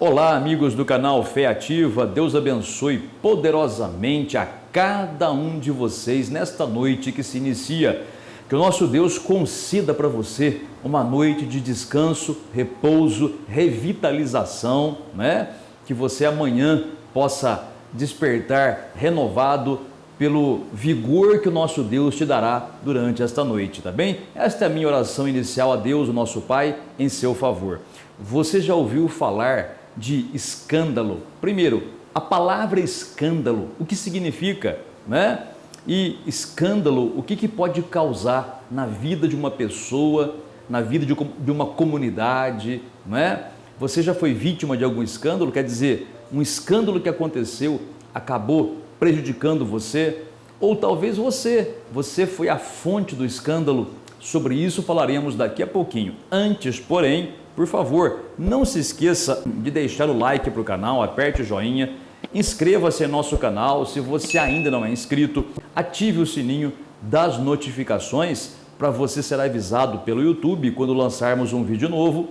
Olá, amigos do canal Fé Ativa, Deus abençoe poderosamente a cada um de vocês nesta noite que se inicia. Que o nosso Deus conceda para você uma noite de descanso, repouso, revitalização, né? Que você amanhã possa despertar renovado pelo vigor que o nosso Deus te dará durante esta noite, tá bem? Esta é a minha oração inicial a Deus, o nosso Pai, em seu favor. Você já ouviu falar de escândalo? Primeiro, a palavra escândalo, o que significa, né? E escândalo, o que pode causar na vida de uma pessoa, na vida de uma comunidade, né? Você já foi vítima de algum escândalo? Quer dizer, um escândalo que aconteceu acabou prejudicando você? Ou talvez você foi a fonte do escândalo? Sobre isso falaremos daqui a pouquinho. Antes, porém, por favor, não se esqueça de deixar o like para o canal, aperte o joinha, inscreva-se em nosso canal, se você ainda não é inscrito, ative o sininho das notificações para você ser avisado pelo YouTube quando lançarmos um vídeo novo.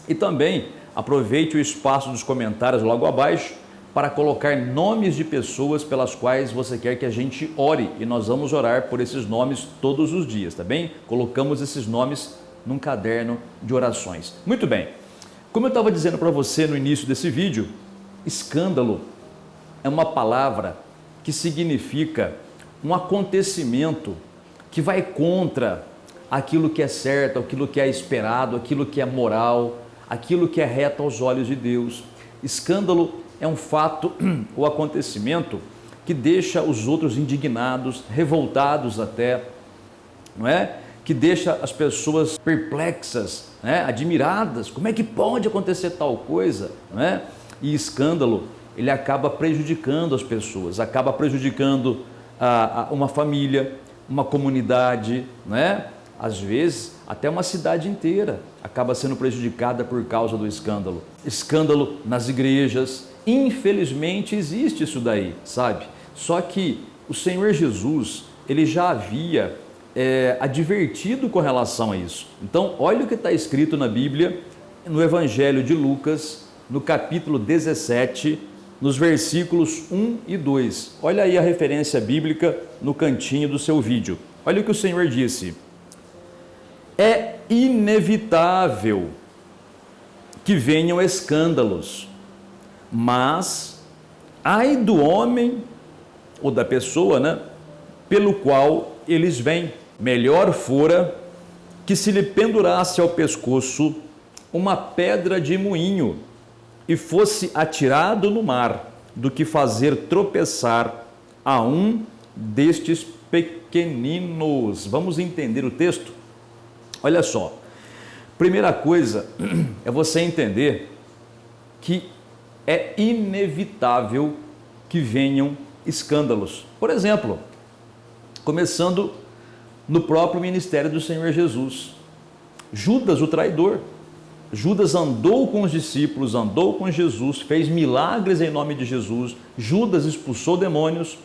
E também aproveite o espaço dos comentários logo abaixo para colocar nomes de pessoas pelas quais você quer que a gente ore, e nós vamos orar por esses nomes todos os dias, tá bem? Colocamos esses nomes num caderno de orações. Muito bem, como eu estava dizendo para você no início desse vídeo, escândalo é uma palavra que significa um acontecimento que vai contra aquilo que é certo, aquilo que é esperado, aquilo que é moral, aquilo que é reto aos olhos de Deus. Escândalo é um fato ou acontecimento que deixa os outros indignados, revoltados até, não é? Que deixa as pessoas perplexas, né? Admiradas. Como é que pode acontecer tal coisa? Não é? E escândalo, ele acaba prejudicando as pessoas, acaba prejudicando uma família, uma comunidade, né? Às vezes até uma cidade inteira acaba sendo prejudicada por causa do escândalo. Escândalo nas igrejas, infelizmente existe isso daí, sabe? Só que o Senhor Jesus, ele já havia advertido com relação a isso. Então, olha o que está escrito na Bíblia, no Evangelho de Lucas, no capítulo 17, nos versículos 1 e 2. Olha aí a referência bíblica no cantinho do seu vídeo. Olha o que o Senhor disse. É inevitável que venham escândalos, mas ai do homem ou da pessoa, né, pelo qual eles vêm. Melhor fora que se lhe pendurasse ao pescoço uma pedra de moinho e fosse atirado no mar, do que fazer tropeçar a um destes pequeninos. Vamos entender o texto? Olha só, primeira coisa é você entender que é inevitável que venham escândalos. Por exemplo, começando no próprio ministério do Senhor Jesus. Judas, o traidor. Judas andou com os discípulos, andou com Jesus, fez milagres em nome de Jesus. Judas expulsou demônios.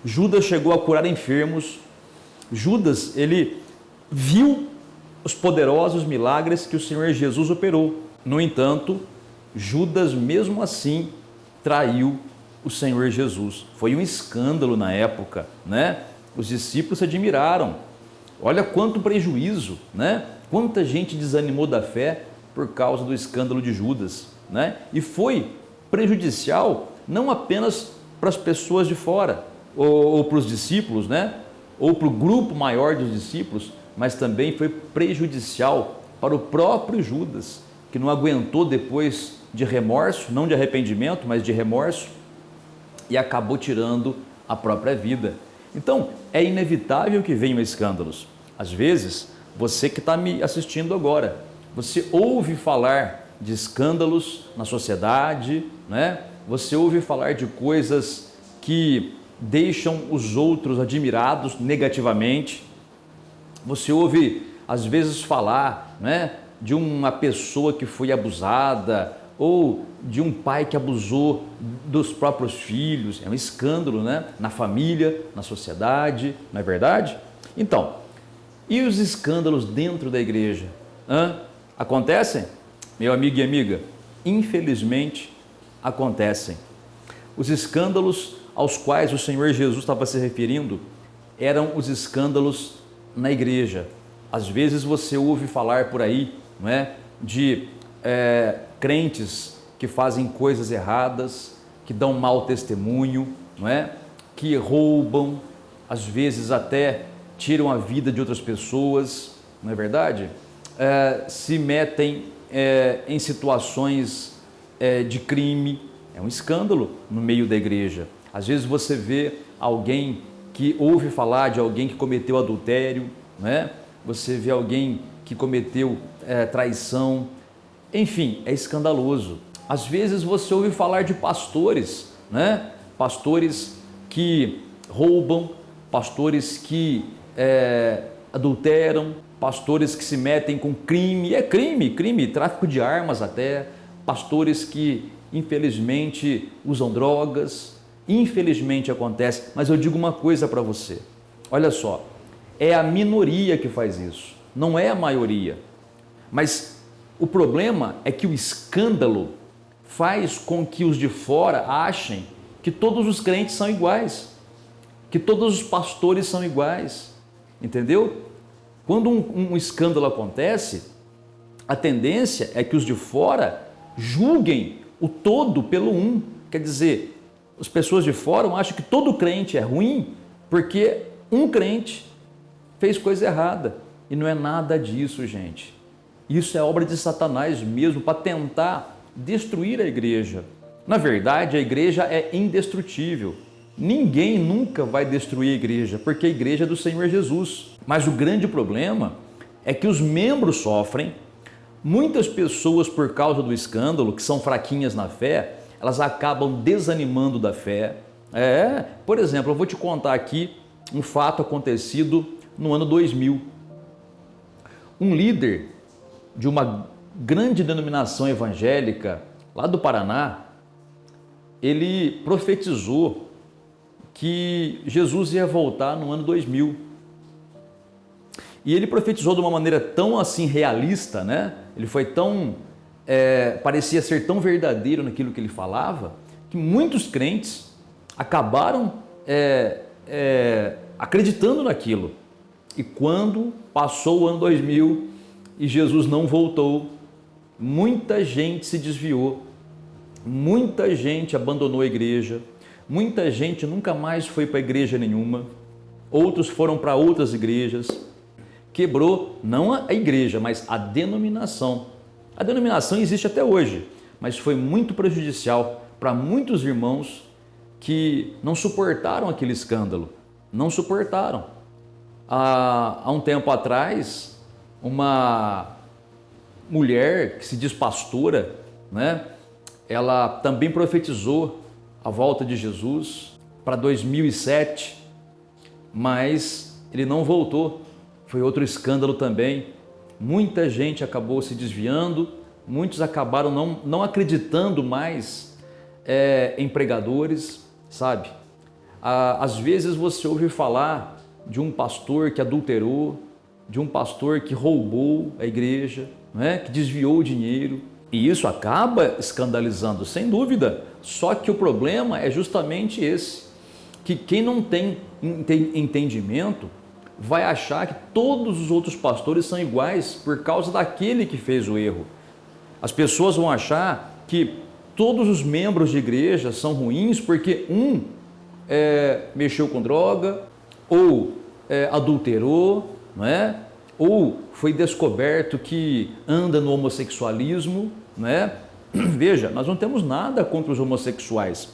Judas chegou a curar enfermos. Judas, ele viu os poderosos milagres que o Senhor Jesus operou. No entanto, Judas, mesmo assim, traiu o Senhor Jesus. Foi um escândalo na época, né? Os discípulos se admiraram. Olha quanto prejuízo, né? Quanta gente desanimou da fé por causa do escândalo de Judas, né? E foi prejudicial não apenas para as pessoas de fora, ou para os discípulos, né? Ou para o grupo maior dos discípulos, mas também foi prejudicial para o próprio Judas, que não aguentou depois de remorso, não de arrependimento, mas de remorso, e acabou tirando a própria vida. Então, é inevitável que venham escândalos. Às vezes, você que está me assistindo agora, você ouve falar de escândalos na sociedade, né? Você ouve falar de coisas que deixam os outros admirados negativamente. Você ouve, às vezes, falar, né, de uma pessoa que foi abusada, ou de um pai que abusou dos próprios filhos. É um escândalo, né? Na família, na sociedade, não é verdade? Então, e os escândalos dentro da igreja? Acontecem? Meu amigo e amiga, infelizmente, acontecem. Os escândalos aos quais o Senhor Jesus estava se referindo eram os escândalos na igreja. Às vezes você ouve falar por aí, não é, de crentes que fazem coisas erradas, que dão mau testemunho, não é, que roubam, às vezes até tiram a vida de outras pessoas, não é verdade? Se metem em situações de crime. É um escândalo no meio da igreja. Às vezes você vê alguém que ouve falar de alguém que cometeu adultério, né? Você vê alguém que cometeu traição, enfim, é escandaloso. Às vezes você ouve falar de pastores, né? Pastores que roubam, pastores que adulteram, pastores que se metem com crime, crime, tráfico de armas até, pastores que infelizmente usam drogas, infelizmente acontece, mas eu digo uma coisa para você, olha só, é a minoria que faz isso, não é a maioria, mas o problema é que o escândalo faz com que os de fora achem que todos os crentes são iguais, que todos os pastores são iguais, entendeu? Quando um escândalo acontece, a tendência é que os de fora julguem o todo pelo um. Quer dizer, as pessoas de fora acham que todo crente é ruim porque um crente fez coisa errada. E não é nada disso, gente. Isso é obra de Satanás mesmo para tentar destruir a igreja. Na verdade, a igreja é indestrutível. Ninguém nunca vai destruir a igreja, porque a igreja é do Senhor Jesus. Mas o grande problema é que os membros sofrem, muitas pessoas por causa do escândalo, que são fraquinhas na fé, elas acabam desanimando da fé. Por exemplo, eu vou te contar aqui um fato acontecido no ano 2000. Um líder de uma grande denominação evangélica lá do Paraná, ele profetizou que Jesus ia voltar no ano 2000. E ele profetizou de uma maneira tão assim realista, né? Ele foi tão, parecia ser tão verdadeiro naquilo que ele falava, que muitos crentes acabaram acreditando naquilo. E quando passou o ano 2000 e Jesus não voltou, muita gente se desviou, muita gente abandonou a igreja, muita gente nunca mais foi para igreja nenhuma, outros foram para outras igrejas, quebrou não a igreja, mas a denominação. A denominação existe até hoje, mas foi muito prejudicial para muitos irmãos que não suportaram aquele escândalo, não suportaram. Há um tempo atrás, uma mulher que se diz pastora, né? Ela também profetizou a volta de Jesus para 2007, mas ele não voltou. Foi outro escândalo também. Muita gente acabou se desviando, muitos acabaram não acreditando mais em pregadores, sabe? Às vezes você ouve falar de um pastor que adulterou, de um pastor que roubou a igreja, né? Que desviou o dinheiro. E isso acaba escandalizando, sem dúvida. Só que o problema é justamente esse, que quem não tem entendimento vai achar que todos os outros pastores são iguais por causa daquele que fez o erro. As pessoas vão achar que todos os membros de igreja são ruins porque um mexeu com droga, ou adulterou, não é? Ou foi descoberto que anda no homossexualismo, não é? Veja, nós não temos nada contra os homossexuais.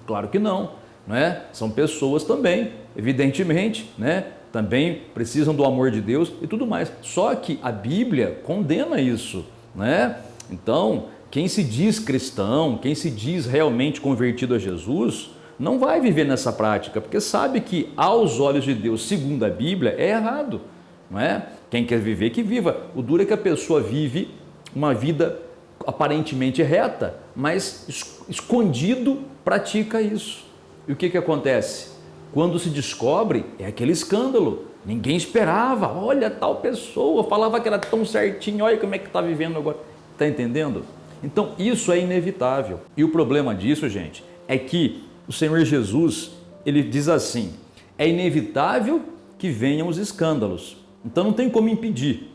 Claro que não, não é? São pessoas também, evidentemente, né? Também precisam do amor de Deus e tudo mais. Só que a Bíblia condena isso, né? Então, quem se diz cristão, quem se diz realmente convertido a Jesus, não vai viver nessa prática, porque sabe que aos olhos de Deus, segundo a Bíblia, é errado, não é? Quem quer viver, que viva. O duro é que a pessoa vive uma vida aparentemente reta, mas escondido pratica isso. E o que acontece? Quando se descobre, é aquele escândalo. Ninguém esperava. Olha, tal pessoa falava que era tão certinho, olha como é que está vivendo agora. Está entendendo? Então isso é inevitável. E o problema disso, gente, é que o Senhor Jesus, ele diz assim: é inevitável que venham os escândalos. Então não tem como impedir.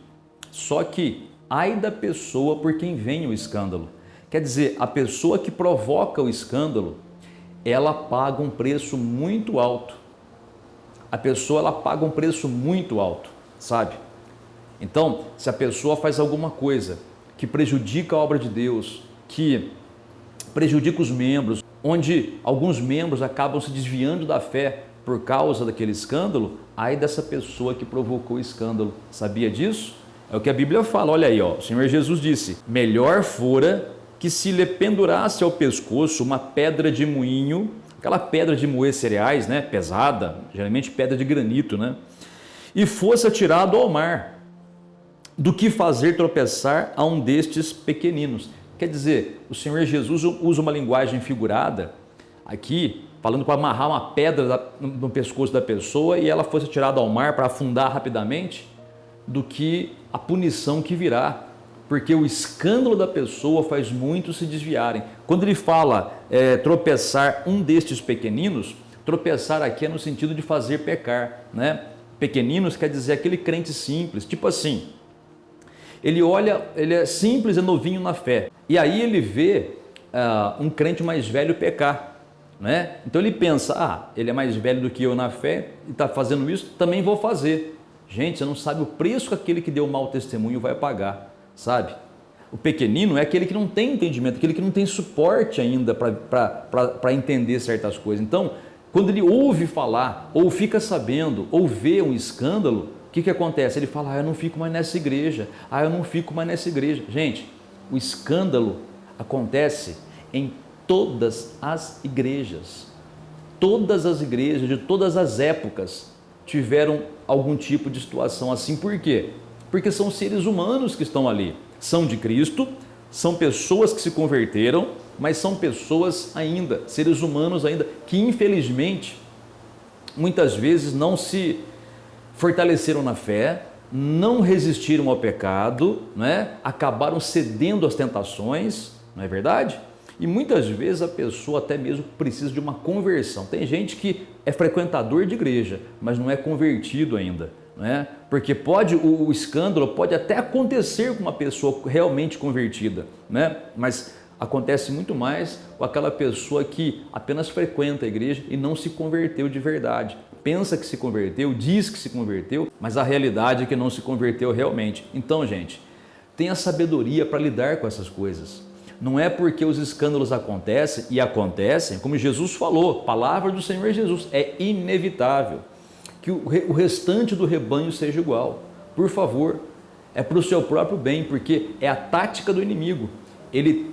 Só que ai da pessoa por quem vem o escândalo. Quer dizer, a pessoa que provoca o escândalo, ela paga um preço muito alto. A pessoa, ela paga um preço muito alto, sabe? Então, se a pessoa faz alguma coisa que prejudica a obra de Deus, que prejudica os membros, onde alguns membros acabam se desviando da fé por causa daquele escândalo, ai dessa pessoa que provocou o escândalo. Sabia disso? É o que a Bíblia fala, olha aí, ó. O Senhor Jesus disse: melhor fora que se lhe pendurasse ao pescoço uma pedra de moinho, aquela pedra de moer cereais, né, pesada, geralmente pedra de granito, né, e fosse atirado ao mar, do que fazer tropeçar a um destes pequeninos. Quer dizer, o Senhor Jesus usa uma linguagem figurada aqui, falando para amarrar uma pedra no pescoço da pessoa e ela fosse atirada ao mar para afundar rapidamente, do que a punição que virá, porque o escândalo da pessoa faz muitos se desviarem. Quando ele fala tropeçar um destes pequeninos, tropeçar aqui é no sentido de fazer pecar, né? Pequeninos quer dizer aquele crente simples, tipo assim, ele olha, ele é simples e novinho na fé, e aí ele vê um crente mais velho pecar, né? Então ele pensa, ele é mais velho do que eu na fé e está fazendo isso, também vou fazer. Gente, você não sabe o preço que aquele que deu mau testemunho vai pagar, sabe? O pequenino é aquele que não tem entendimento, aquele que não tem suporte ainda para entender certas coisas. Então, quando ele ouve falar, ou fica sabendo, ou vê um escândalo, o que acontece? Ele fala, eu não fico mais nessa igreja, eu não fico mais nessa igreja. Gente, o escândalo acontece em todas as igrejas. Todas as igrejas de todas as épocas tiveram algum tipo de situação assim. Por quê? Porque são seres humanos que estão ali. São de Cristo, são pessoas que se converteram, mas são pessoas ainda, seres humanos ainda, que infelizmente, muitas vezes não se fortaleceram na fé, não resistiram ao pecado, né? Acabaram cedendo às tentações, não é verdade? E muitas vezes a pessoa até mesmo precisa de uma conversão. Tem gente que é frequentador de igreja, mas não é convertido ainda, né? Porque o escândalo pode até acontecer com uma pessoa realmente convertida, né? Mas acontece muito mais com aquela pessoa que apenas frequenta a igreja e não se converteu de verdade. Pensa que se converteu, diz que se converteu, mas a realidade é que não se converteu realmente. Então, gente, tenha sabedoria para lidar com essas coisas. Não é porque os escândalos acontecem, e acontecem, como Jesus falou, palavra do Senhor Jesus, é inevitável que o restante do rebanho seja igual. Por favor, é para o seu próprio bem, porque é a tática do inimigo. Ele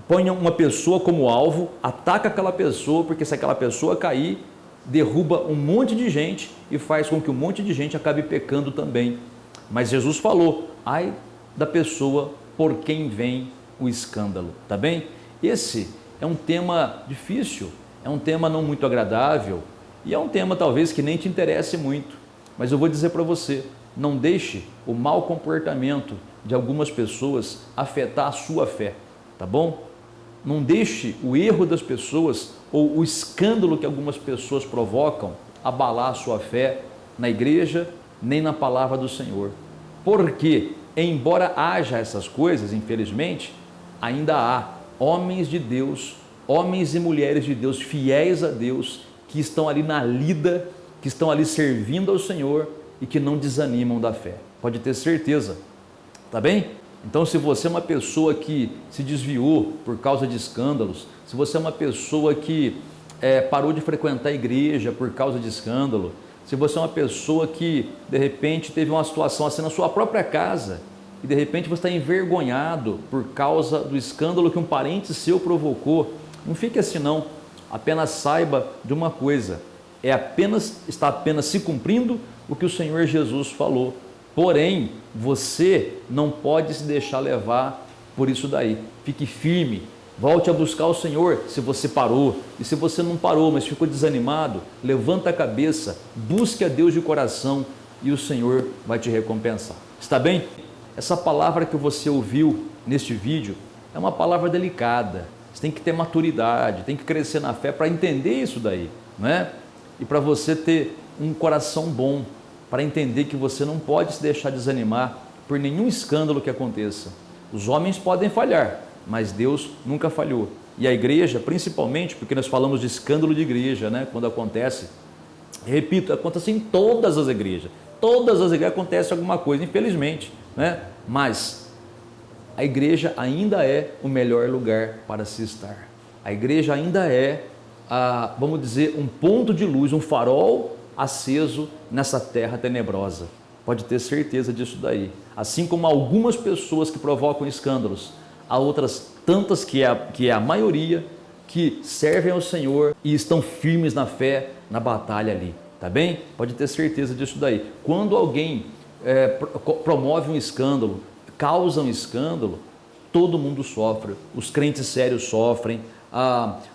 põe uma pessoa como alvo, ataca aquela pessoa, porque se aquela pessoa cair, derruba um monte de gente e faz com que um monte de gente acabe pecando também. Mas Jesus falou, ai da pessoa por quem vem o escândalo, tá bem? Esse é um tema difícil, é um tema não muito agradável e é um tema talvez que nem te interesse muito, mas eu vou dizer para você, não deixe o mau comportamento de algumas pessoas afetar a sua fé, tá bom? Não deixe o erro das pessoas ou o escândalo que algumas pessoas provocam abalar a sua fé na igreja nem na palavra do Senhor, porque embora haja essas coisas, infelizmente, ainda há homens de Deus, homens e mulheres de Deus, fiéis a Deus, que estão ali na lida, que estão ali servindo ao Senhor e que não desanimam da fé. Pode ter certeza, tá bem? Então, se você é uma pessoa que se desviou por causa de escândalos, se você é uma pessoa que parou de frequentar a igreja por causa de escândalo, se você é uma pessoa que, de repente, teve uma situação assim na sua própria casa, e de repente você está envergonhado por causa do escândalo que um parente seu provocou, não fique assim não, apenas saiba de uma coisa, está apenas se cumprindo o que o Senhor Jesus falou, porém, você não pode se deixar levar por isso daí, fique firme, volte a buscar o Senhor se você parou, e se você não parou, mas ficou desanimado, levanta a cabeça, busque a Deus de coração e o Senhor vai te recompensar, está bem? Essa palavra que você ouviu neste vídeo é uma palavra delicada. Você tem que ter maturidade, tem que crescer na fé para entender isso daí, né? E para você ter um coração bom, para entender que você não pode se deixar desanimar por nenhum escândalo que aconteça. Os homens podem falhar, mas Deus nunca falhou. E a igreja, principalmente, porque nós falamos de escândalo de igreja, né? Quando acontece, repito, acontece em todas as igrejas. Todas as igrejas acontece alguma coisa, infelizmente, né? Mas a igreja ainda é o melhor lugar para se estar. A igreja ainda é, vamos dizer, um ponto de luz, um farol aceso nessa terra tenebrosa. Pode ter certeza disso daí. Assim como algumas pessoas que provocam escândalos, há outras tantas que é a maioria, que servem ao Senhor e estão firmes na fé, na batalha ali, tá bem? Pode ter certeza disso daí. Quando alguém promove um escândalo, causa um escândalo, todo mundo sofre. Os crentes sérios sofrem,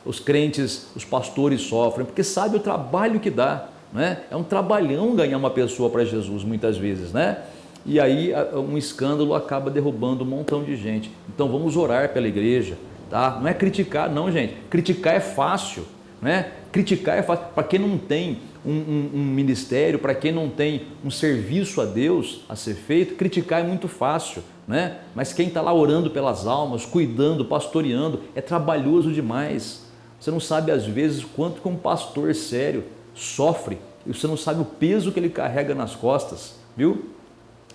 os crentes, os pastores sofrem, porque sabe o trabalho que dá, né? É um trabalhão ganhar uma pessoa para Jesus muitas vezes, né? E aí um escândalo acaba derrubando um montão de gente. Então vamos orar pela igreja, tá? Não é criticar não, gente. Criticar é fácil, né? Criticar é fácil. Para quem não tem um ministério, para quem não tem um serviço a Deus a ser feito, criticar é muito fácil, né? Mas quem está lá orando pelas almas, cuidando, pastoreando, é trabalhoso demais. Você não sabe às vezes quanto que um pastor sério sofre, e você não sabe o peso que ele carrega nas costas, viu?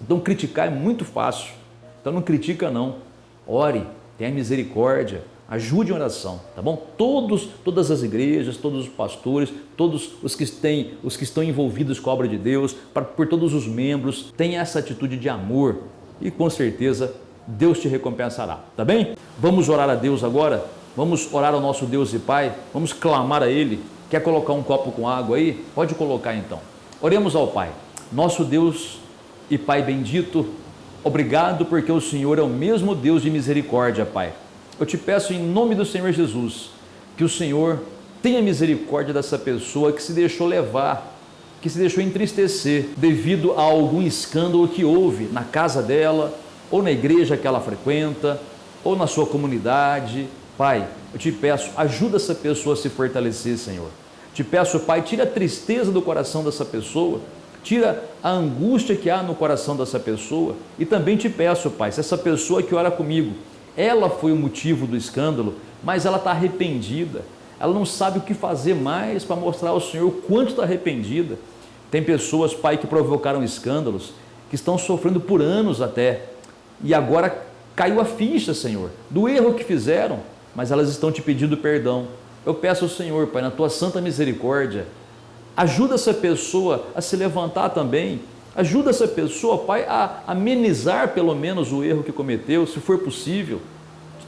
Então criticar é muito fácil. Então não critica não. Ore, tenha misericórdia, ajude em oração, tá bom? Todas as igrejas, todos os pastores, todos os que estão envolvidos com a obra de Deus, por todos os membros, tenha essa atitude de amor e com certeza Deus te recompensará, tá bem? Vamos orar a Deus agora? Vamos orar ao nosso Deus e Pai? Vamos clamar a Ele? Quer colocar um copo com água aí? Pode colocar então. Oremos ao Pai. Nosso Deus e Pai bendito, obrigado porque o Senhor é o mesmo Deus de misericórdia, Pai. Eu te peço em nome do Senhor Jesus, que o Senhor tenha misericórdia dessa pessoa que se deixou levar, que se deixou entristecer devido a algum escândalo que houve na casa dela, ou na igreja que ela frequenta, ou na sua comunidade. Pai, eu te peço, ajuda essa pessoa a se fortalecer, Senhor. Te peço, Pai, tira a tristeza do coração dessa pessoa, tira a angústia que há no coração dessa pessoa, e também te peço, Pai, se essa pessoa que ora comigo, ela foi o motivo do escândalo, mas ela está arrependida, ela não sabe o que fazer mais para mostrar ao Senhor o quanto está arrependida. Tem pessoas, Pai, que provocaram escândalos, que estão sofrendo por anos até, e agora caiu a ficha, Senhor, do erro que fizeram, mas elas estão te pedindo perdão. Eu peço ao Senhor, Pai, na tua santa misericórdia, ajuda essa pessoa a se levantar também, ajuda essa pessoa, Pai, a amenizar pelo menos o erro que cometeu, se for possível.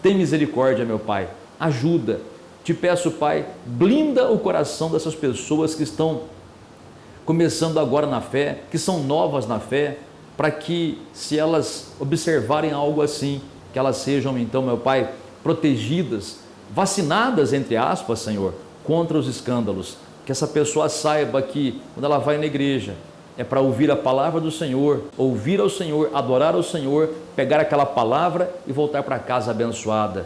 Tem misericórdia, meu Pai, ajuda. Te peço, Pai, blinda o coração dessas pessoas que estão começando agora na fé, que são novas na fé, para que, se elas observarem algo assim, que elas sejam então, meu Pai, protegidas, vacinadas, entre aspas, Senhor, contra os escândalos. Que essa pessoa saiba que, quando ela vai na igreja, é para ouvir a palavra do Senhor, ouvir ao Senhor, adorar ao Senhor, pegar aquela palavra e voltar para casa abençoada,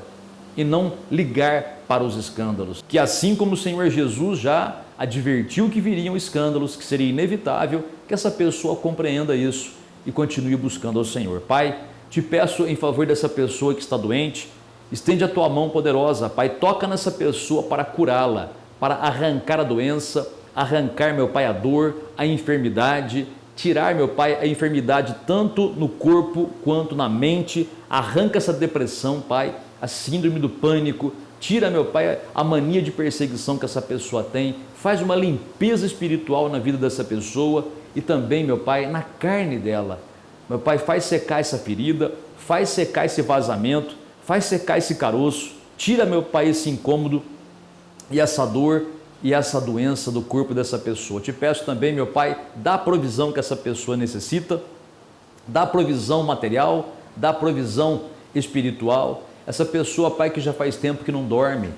e não ligar para os escândalos. Que assim como o Senhor Jesus já advertiu que viriam escândalos, que seria inevitável, que essa pessoa compreenda isso e continue buscando ao Senhor. Pai, te peço em favor dessa pessoa que está doente, estende a tua mão poderosa, Pai, toca nessa pessoa para curá-la, para arrancar a doença, arrancar, meu Pai, a dor, a enfermidade, tirar, meu Pai, a enfermidade tanto no corpo quanto na mente, arranca essa depressão, Pai, a síndrome do pânico, tira, meu Pai, a mania de perseguição que essa pessoa tem, faz uma limpeza espiritual na vida dessa pessoa e também, meu Pai, na carne dela. Meu Pai, faz secar essa ferida, faz secar esse vazamento, faz secar esse caroço, tira, meu Pai, esse incômodo e essa dor e essa doença do corpo dessa pessoa. Te peço também, meu Pai, dá a provisão que essa pessoa necessita, dá a provisão material, dá a provisão espiritual. Essa pessoa, Pai, que já faz tempo que não dorme,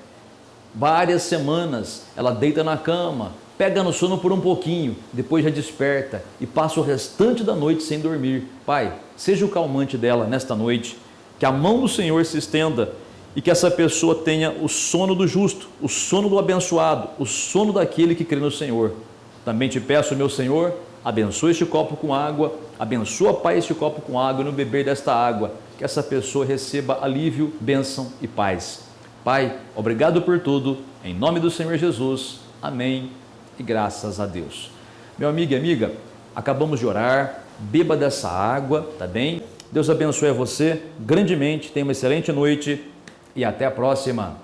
várias semanas, ela deita na cama, pega no sono por um pouquinho, depois já desperta e passa o restante da noite sem dormir. Pai, seja o calmante dela nesta noite, que a mão do Senhor se estenda e que essa pessoa tenha o sono do justo, o sono do abençoado, o sono daquele que crê no Senhor. Também te peço, meu Senhor, abençoa este copo com água, abençoa, Pai, este copo com água e no beber desta água, que essa pessoa receba alívio, bênção e paz. Pai, obrigado por tudo, em nome do Senhor Jesus, amém e graças a Deus. Meu amigo e amiga, acabamos de orar, beba dessa água, tá bem? Deus abençoe a você grandemente, tenha uma excelente noite e até a próxima.